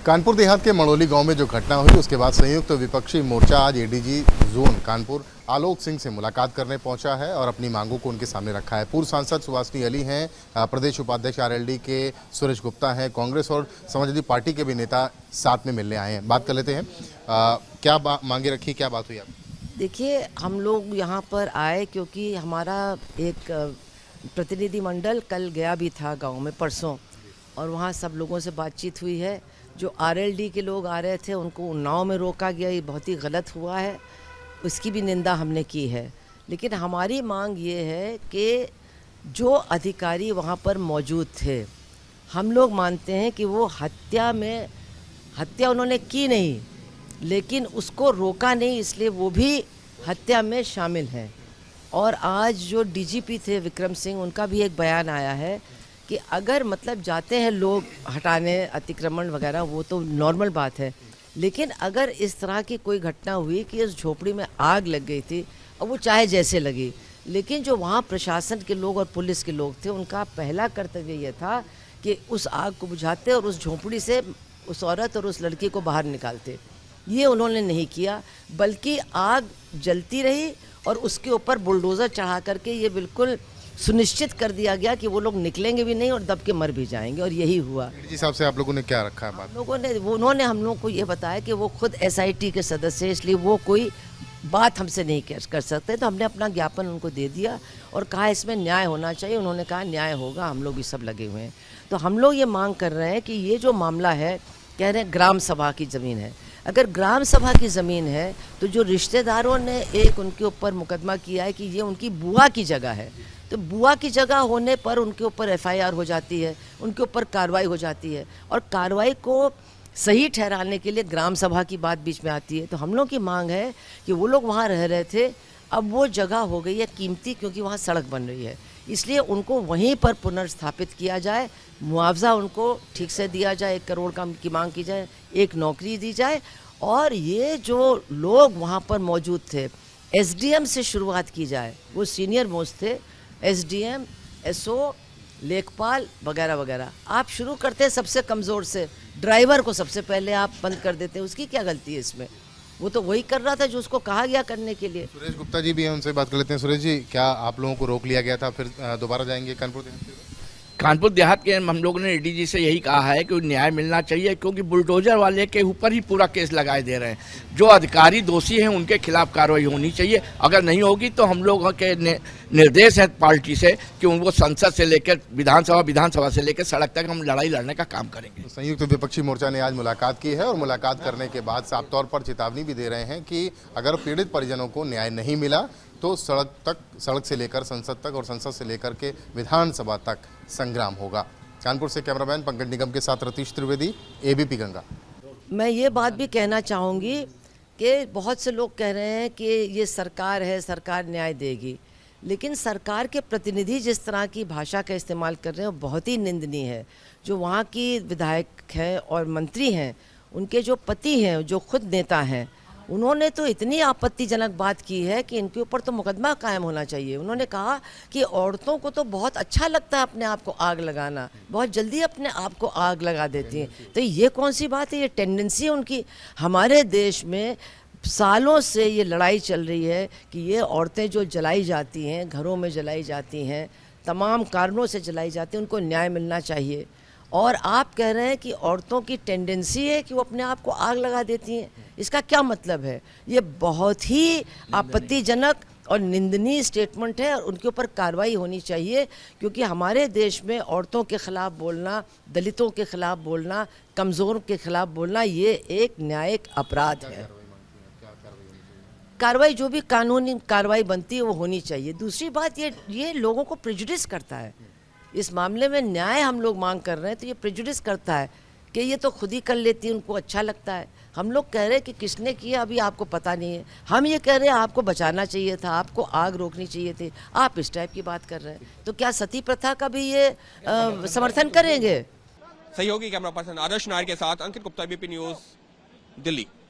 कानपुर देहात के मड़ोली गांव में जो घटना हुई उसके बाद संयुक्त विपक्षी मोर्चा आज एडीजी जोन कानपुर आलोक सिंह से मुलाकात करने पहुंचा है और अपनी मांगों को उनके सामने रखा है। पूर्व सांसद सुभाषनी अली हैं, प्रदेश उपाध्यक्ष आरएलडी के सुरेश गुप्ता हैं, कांग्रेस और समाजवादी पार्टी के भी नेता साथ में मिलने आए हैं। बात कर लेते हैं, क्या मांगे रखी, क्या बात हुई आप? देखिए, हम लोग यहाँ पर आए क्योंकि हमारा एक प्रतिनिधिमंडल कल गया भी था गांव में परसों, और वहाँ सब लोगों से बातचीत हुई है। जो आरएलडी के लोग आ रहे थे उनको उन्नाव में रोका गया, ये बहुत ही गलत हुआ है, उसकी भी निंदा हमने की है। लेकिन हमारी मांग ये है कि जो अधिकारी वहाँ पर मौजूद थे, हम लोग मानते हैं कि वो हत्या उन्होंने की नहीं, लेकिन उसको रोका नहीं, इसलिए वो भी हत्या में शामिल हैं। और आज जो डीजीपी थे विक्रम सिंह, उनका भी एक बयान आया है कि अगर मतलब जाते हैं लोग हटाने अतिक्रमण वगैरह, वो तो नॉर्मल बात है, लेकिन अगर इस तरह की कोई घटना हुई कि इस झोपड़ी में आग लग गई थी, और वो चाहे जैसे लगी, लेकिन जो वहाँ प्रशासन के लोग और पुलिस के लोग थे, उनका पहला कर्तव्य ये था कि उस आग को बुझाते और उस झोपड़ी से उस औरत और उस लड़की को बाहर निकालते। ये उन्होंने नहीं किया, बल्कि आग जलती रही और उसके ऊपर बुलडोज़र चढ़ा करके ये बिल्कुल सुनिश्चित कर दिया गया कि वो लोग निकलेंगे भी नहीं और दब के मर भी जाएंगे, और यही हुआ। इस हिसाब से आप लोगों ने क्या रखा है बात? उन्होंने हम लोगों को ये बताया कि वो खुद एसआईटी के सदस्य हैं, इसलिए वो कोई बात हमसे नहीं कर सकते। तो हमने अपना ज्ञापन उनको दे दिया और कहा इसमें न्याय होना चाहिए। उन्होंने कहा न्याय होगा, हम लोग भी सब लगे हुए हैं। तो हम लोग ये मांग कर रहे हैं कि ये जो मामला है, कह रहे हैं ग्राम सभा की ज़मीन है। अगर ग्राम सभा की ज़मीन है तो जो रिश्तेदारों ने एक उनके ऊपर मुकदमा किया है कि ये उनकी बुआ की जगह है, तो बुआ की जगह होने पर उनके ऊपर एफआईआर हो जाती है, उनके ऊपर कार्रवाई हो जाती है, और कार्रवाई को सही ठहराने के लिए ग्राम सभा की बात बीच में आती है। तो हम लोग की मांग है कि वो लोग वहाँ रह रहे थे, अब वो जगह हो गई है कीमती, क्योंकि वहाँ सड़क बन रही है, इसलिए उनको वहीं पर पुनर्स्थापित किया जाए, मुआवजा उनको ठीक से दिया जाए, 1 करोड़ की मांग की जाए, एक नौकरी दी जाए। और ये जो लोग वहाँ पर मौजूद थे, एसडीएम से शुरुआत की जाए, वो सीनियर मोस्ट थे, एसडीएम, एसओ, लेखपाल वगैरह वगैरह। आप शुरू करते हैं सबसे कमज़ोर से, ड्राइवर को सबसे पहले आप बंद कर देते हैं, उसकी क्या गलती है इसमें? वो तो वही कर रहा था जो उसको कहा गया करने के लिए। सुरेश गुप्ता जी भी हैं, उनसे बात कर लेते हैं। सुरेश जी, क्या आप लोगों को रोक लिया गया था, फिर दोबारा जाएंगे कानपुर देहात के हम लोगों ने एडीजी से यही कहा है कि न्याय मिलना चाहिए, क्योंकि बुलडोजर वाले के ऊपर ही पूरा केस लगाए दे रहे हैं। जो अधिकारी दोषी हैं उनके खिलाफ कार्रवाई होनी चाहिए। अगर नहीं होगी तो हम लोगों के निर्देश है पार्टी से कि उनको संसद से लेकर विधानसभा से लेकर सड़क तक हम लड़ाई लड़ने का काम करेंगे। संयुक्त विपक्षी मोर्चा ने आज मुलाकात की है और मुलाकात करने के बाद साफ तौर पर चेतावनी भी दे रहे हैं कि अगर पीड़ित परिजनों को न्याय नहीं मिला तो सड़क से लेकर संसद तक और संसद से लेकर के विधानसभा तक संग्राम होगा। कानपुर से कैमरामैन पंकज निगम के साथ रतीश त्रिवेदी, एबीपी गंगा। मैं ये बात भी कहना चाहूँगी कि बहुत से लोग कह रहे हैं कि ये सरकार है, सरकार न्याय देगी, लेकिन सरकार के प्रतिनिधि जिस तरह की भाषा का इस्तेमाल कर रहे हैं वो बहुत ही निंदनीय है। जो वहाँ की विधायक हैं और मंत्री हैं, उनके जो पति हैं, जो खुद नेता हैं, उन्होंने तो इतनी आपत्तिजनक बात की है कि इनके ऊपर तो मुकदमा कायम होना चाहिए। उन्होंने कहा कि औरतों को तो बहुत अच्छा लगता है अपने आप को आग लगाना, बहुत जल्दी अपने आप को आग लगा देती हैं। तो ये कौन सी बात है? ये टेंडेंसी है उनकी। हमारे देश में सालों से ये लड़ाई चल रही है कि ये औरतें जो जलाई जाती हैं, घरों में जलाई जाती हैं, तमाम कारणों से जलाई जाती हैं, उनको न्याय मिलना चाहिए। और आप कह रहे हैं कि औरतों की टेंडेंसी है कि वो अपने आप को आग लगा देती हैं, इसका क्या मतलब है? ये बहुत ही आपत्तिजनक और निंदनीय स्टेटमेंट है और उनके ऊपर कार्रवाई होनी चाहिए, क्योंकि हमारे देश में औरतों के खिलाफ बोलना, दलितों के खिलाफ बोलना, कमज़ोर के खिलाफ बोलना, ये एक न्यायिक अपराध है। कार्रवाई जो भी कानूनी कार्रवाई बनती है वो होनी चाहिए। दूसरी बात, ये लोगों को प्रेजुडिस करता है। इस मामले में न्याय हम लोग मांग कर रहे हैं तो ये प्रेजुडिस करता है कि ये तो खुद ही कर लेती है, उनको अच्छा लगता है। हम लोग कह रहे हैं कि किसने किया अभी आपको पता नहीं है। हम ये कह रहे हैं आपको बचाना चाहिए था, आपको आग रोकनी चाहिए थी, आप इस टाइप की बात कर रहे हैं। तो क्या सती प्रथा का भी ये समर्थन करेंगे? सहयोगी कैमरा पर्सन आदर्श नायर के साथ अंकित गुप्ता, एबीपी न्यूज़, दिल्ली।